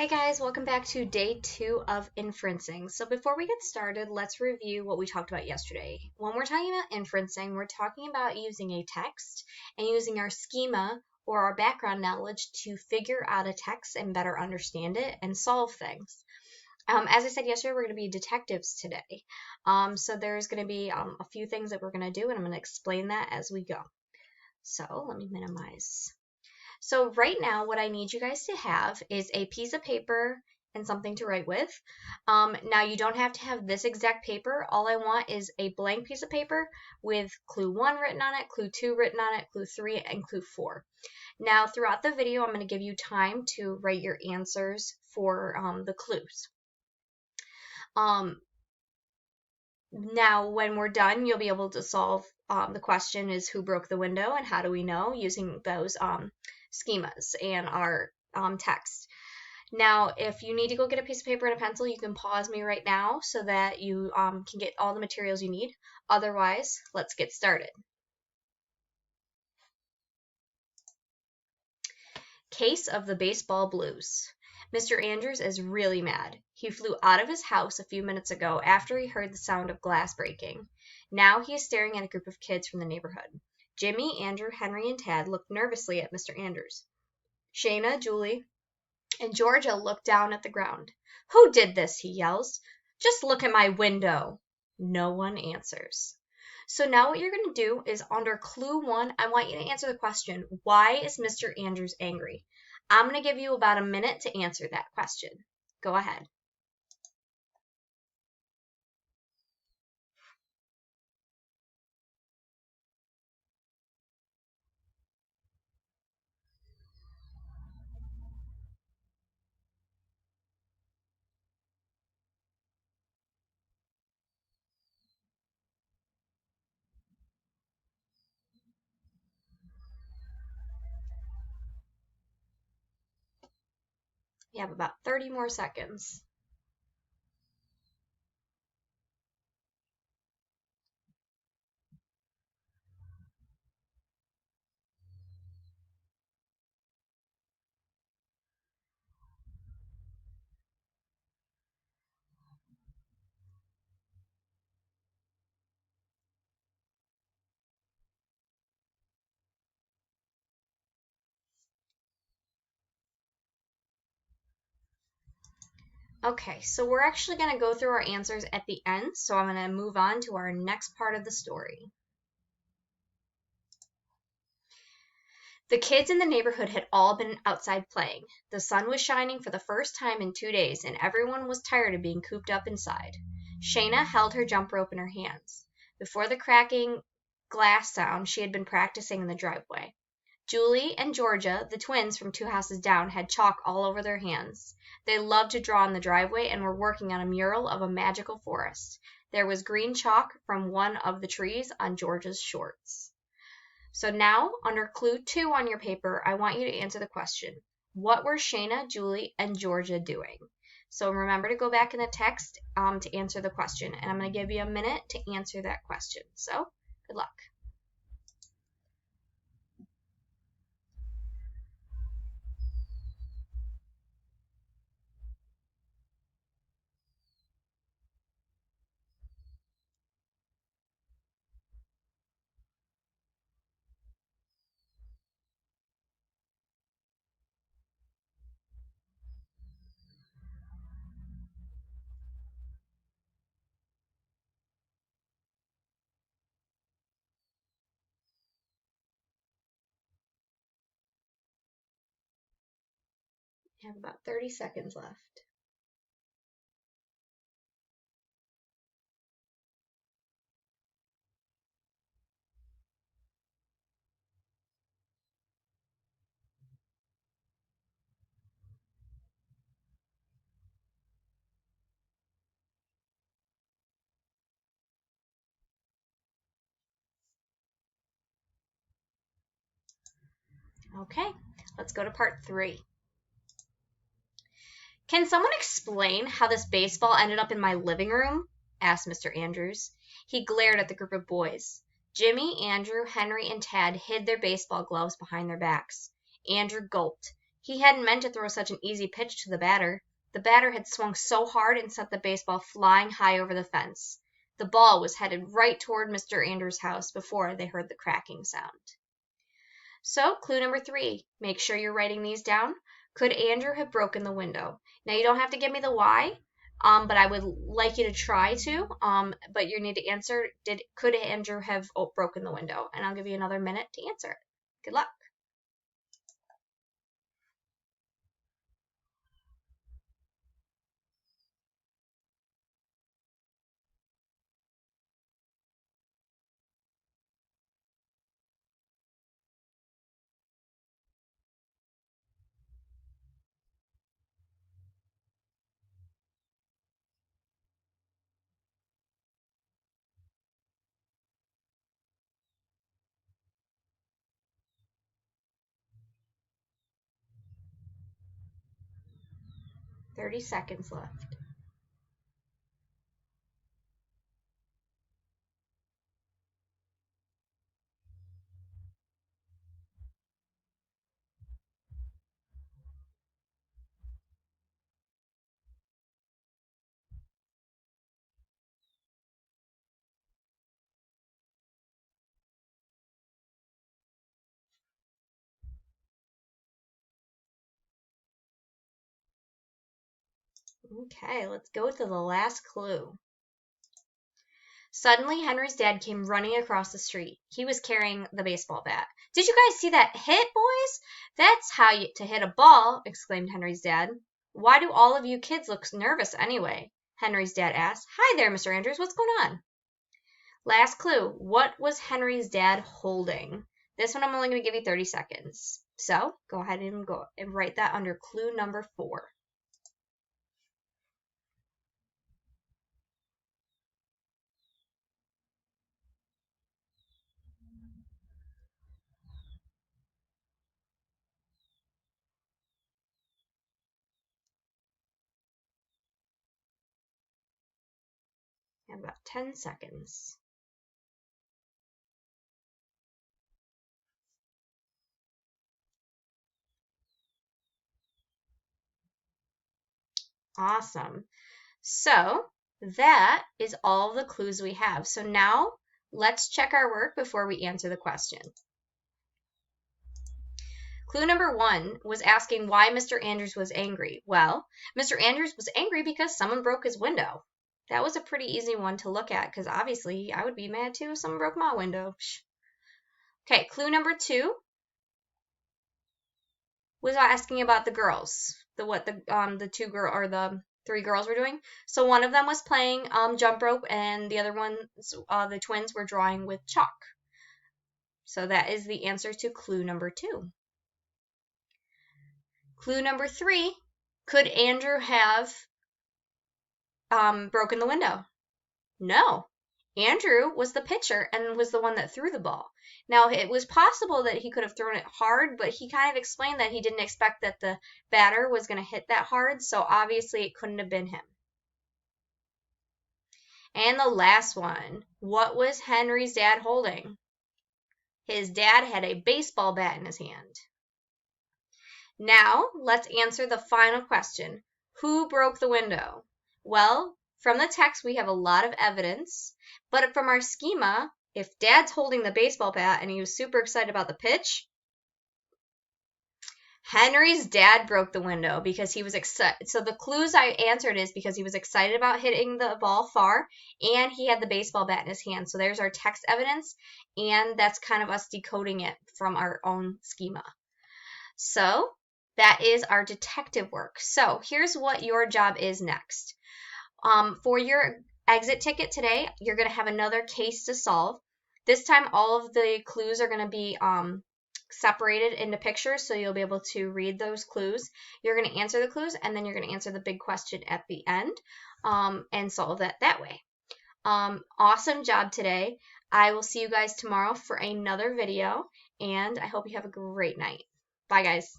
Hey guys, welcome back to day 2 of inferencing. So before we get started, let's review what we talked about yesterday. When we're talking about inferencing, we're talking about using a text and using our schema or our background knowledge to figure out a text and better understand it and solve things. As I said yesterday, we're going to be detectives today. So there's going to be a few things that we're going to do, and I'm going to explain that as we go. So let me minimize. So right now, what I need you guys to have is a piece of paper and something to write with. Now, you don't have to have this exact paper. All I want is a blank piece of paper with clue 1 written on it, clue 2 written on it, clue 3, and clue 4. Now, throughout the video, I'm going to give you time to write your answers for the clues. Now, when we're done, you'll be able to solve the question is who broke the window and how do we know using those schemas and our text. Now, if you need to go get a piece of paper and a pencil, you can pause me right now so that you can get all the materials you need. Otherwise, let's get started. Case of the baseball blues. Mr. Andrews is really mad. He flew out of his house a few minutes ago after he heard the sound of glass breaking. Now he is staring at a group of kids from the neighborhood. Jimmy, Andrew, Henry, and Tad looked nervously at Mr. Andrews. Shayna, Julie, and Georgia looked down at the ground. "Who did this?" he yells. "Just look at my window." No one answers. So now what you're going to do is under clue 1, I want you to answer the question, why is Mr. Andrews angry? I'm going to give you about a minute to answer that question. Go ahead. You have about 30 more seconds. Okay, so we're actually going to go through our answers at the end, so I'm going to move on to our next part of the story. The kids in the neighborhood had all been outside playing. The sun was shining for the first time in 2 days, and everyone was tired of being cooped up inside. Shayna held her jump rope in her hands. Before the cracking glass sound, she had been practicing in the driveway. Julie and Georgia, the twins from 2 houses down, had chalk all over their hands. They loved to draw in the driveway and were working on a mural of a magical forest. There was green chalk from one of the trees on Georgia's shorts. So now, under clue 2 on your paper, I want you to answer the question. What were Shayna, Julie, and Georgia doing? So remember to go back in the text to answer the question. And I'm going to give you a minute to answer that question. So, good luck. You have about 30 seconds left. Okay, let's go to part 3. "Can someone explain how this baseball ended up in my living room?" asked Mr. Andrews. He glared at the group of boys. Jimmy, Andrew, Henry, and Tad hid their baseball gloves behind their backs. Andrew gulped. He hadn't meant to throw such an easy pitch to the batter. The batter had swung so hard and sent the baseball flying high over the fence. The ball was headed right toward Mr. Andrews' house before they heard the cracking sound. So, clue number 3. Make sure you're writing these down. Could Andrew have broken the window? Now, you don't have to give me the why, but I would like you to try to. But you need to answer, could Andrew have broken the window? And I'll give you another minute to answer it. Good luck. "30 seconds left." Okay, let's go to the last clue. Suddenly, Henry's dad came running across the street. He was carrying the baseball bat. "Did you guys see that hit, boys? That's how to hit a ball," exclaimed Henry's dad. "Why do all of you kids look nervous anyway?" Henry's dad asked. "Hi there, Mr. Andrews. What's going on?" Last clue. What was Henry's dad holding? This one I'm only going to give you 30 seconds. So go ahead and go and write that under clue number 4. You have about 10 seconds. Awesome. So that is all the clues we have. So now let's check our work before we answer the question. Clue number 1 was asking why Mr. Andrews was angry. Well, Mr. Andrews was angry because someone broke his window. That was a pretty easy one to look at because obviously I would be mad too if someone broke my window. Okay, clue number 2 was asking about the girls. The 3 girls were doing. So one of them was playing jump rope, and the other ones, the twins, were drawing with chalk. So that is the answer to clue number 2. Clue number 3, could Andrew have broken the window? No. Andrew was the pitcher and was the one that threw the ball. Now, it was possible that he could have thrown it hard, but he kind of explained that he didn't expect that the batter was going to hit that hard, so obviously it couldn't have been him. And the last one, what was Henry's dad holding? His dad had a baseball bat in his hand. Now, let's answer the final question. Who broke the window? Well, from the text, we have a lot of evidence, but from our schema, if Dad's holding the baseball bat and he was super excited about the pitch, Henry's dad broke the window because he was excited. So the clues I answered is because he was excited about hitting the ball far and he had the baseball bat in his hand. So there's our text evidence, and that's kind of us decoding it from our own schema. So that is our detective work. So here's what your job is next. For your exit ticket today, you're going to have another case to solve. This time, all of the clues are going to be separated into pictures, so you'll be able to read those clues. You're going to answer the clues, and then you're going to answer the big question at the end and solve that way. Awesome job today. I will see you guys tomorrow for another video, and I hope you have a great night. Bye, guys.